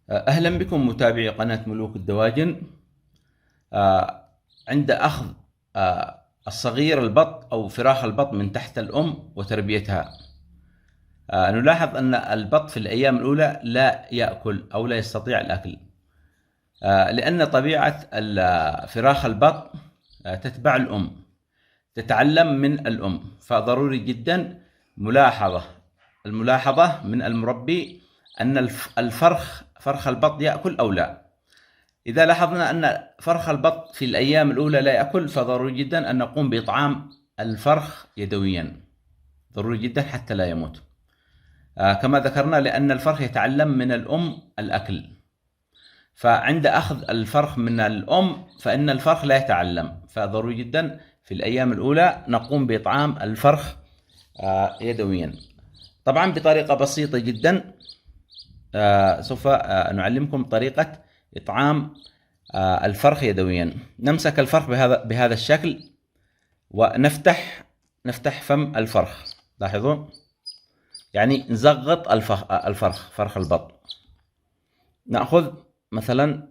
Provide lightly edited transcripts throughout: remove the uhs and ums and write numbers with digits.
أهلا بكم متابعي قناة ملوك الدواجن. عند أخذ الصغير البط أو فراخ البط من تحت الأم وتربيتها، نلاحظ أن البط في الأيام الأولى لا يأكل أو لا يستطيع الأكل، لأن طبيعة فراخ البط تتبع الأم، تتعلم من الأم، فضروري جدا الملاحظة من المربي أن فرخ البط يأكل أو لا. إذا لاحظنا أن فرخ البط في الأيام الأولى لا يأكل، فضروري جدا أن نقوم بإطعام الفرخ يدويا، ضروري جدا حتى لا يموت. كما ذكرنا، لأن الفرخ يتعلم من الأم الأكل، فعند أخذ الفرخ من الأم فإن الفرخ لا يتعلم، فضروري جدا في الأيام الأولى نقوم بإطعام الفرخ يدويا. طبعا بطريقة بسيطة جدا، سوف نعلمكم طريقة إطعام الفرخ يدويا. نمسك الفرخ بهذا الشكل ونفتح فم الفرخ، لاحظوا، يعني نزغط فرخ البط. نأخذ مثلا،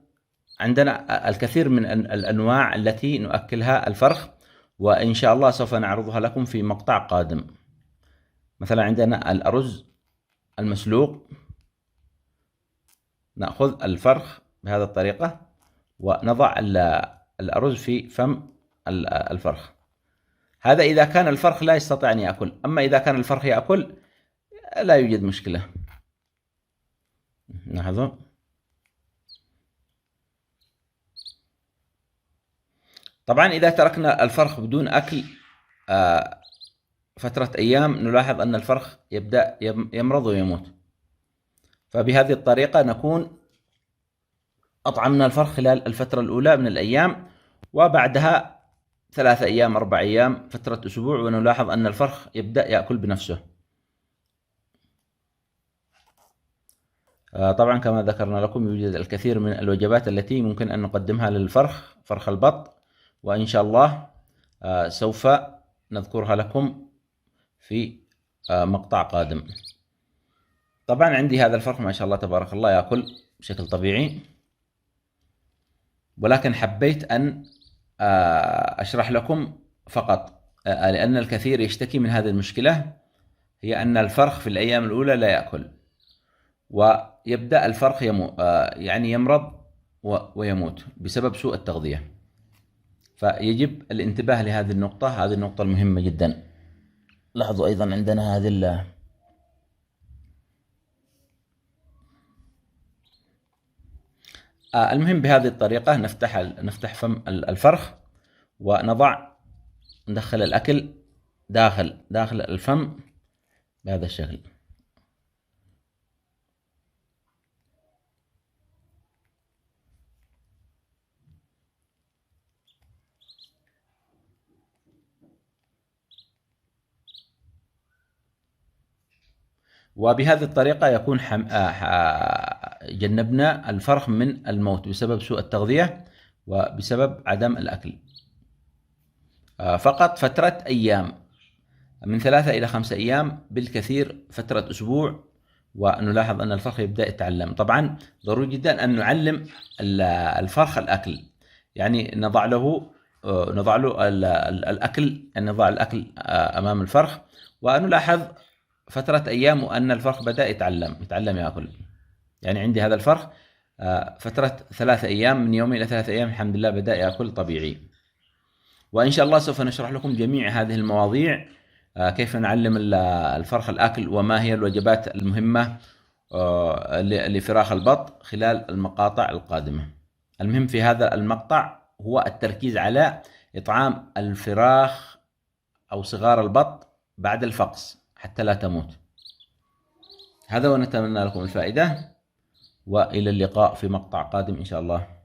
عندنا الكثير من الأنواع التي نؤكلها الفرخ، وإن شاء الله سوف نعرضها لكم في مقطع قادم. مثلا عندنا الأرز المسلوق، نأخذ الفرخ بهذه الطريقة ونضع الأرز في فم الفرخ. هذا إذا كان الفرخ لا يستطيع أن يأكل، أما إذا كان الفرخ يأكل لا يوجد مشكلة. لاحظوا، طبعا إذا تركنا الفرخ بدون أكل فترة أيام، نلاحظ أن الفرخ يبدأ يمرض ويموت. فبهذه الطريقة نكون أطعمنا الفرخ خلال الفترة الأولى من الأيام، وبعدها 3 أيام 4 أيام فترة أسبوع، ونلاحظ أن الفرخ يبدأ يأكل بنفسه. طبعا كما ذكرنا لكم، يوجد الكثير من الوجبات التي ممكن أن نقدمها فرخ البط، وإن شاء الله سوف نذكرها لكم في مقطع قادم. طبعا عندي هذا الفرخ ما شاء الله تبارك الله يأكل بشكل طبيعي، ولكن حبيت أن أشرح لكم فقط، لأن الكثير يشتكي من هذه المشكلة، هي أن الفرخ في الأيام الأولى لا يأكل، ويبدأ الفرخ يعني يمرض ويموت بسبب سوء التغذية. فيجب الانتباه لهذه النقطة، هذه النقطة المهمة جدا. لاحظوا أيضا عندنا هذه المهم بهذه الطريقة نفتح فم الفرخ ندخل الأكل داخل الفم بهذا الشكل. وبهذه الطريقة يكون جنبنا الفرخ من الموت بسبب سوء التغذية وبسبب عدم الأكل. فقط فترة أيام، من 3 إلى 5 أيام بالكثير، فترة أسبوع، ونلاحظ أن الفرخ يبدأ يتعلم. طبعا ضروري جدا أن نعلم الفرخ الأكل، يعني نضع له الأكل، أن نضع الأكل أمام الفرخ، ونلاحظ فترة أيام وأن الفرخ بدأ يتعلم يأكل. يعني عندي هذا الفرخ فترة 3 أيام، من 2 إلى 3 أيام الحمد لله بدأ يأكل طبيعي. وإن شاء الله سوف نشرح لكم جميع هذه المواضيع، كيف نعلم الفرخ الأكل، وما هي الوجبات المهمة لفراخ البط خلال المقاطع القادمة. المهم في هذا المقطع هو التركيز على إطعام الفراخ أو صغار البط بعد الفقس حتى لا تموت. هذا، ونتمنى لكم الفائدة، وإلى اللقاء في مقطع قادم إن شاء الله.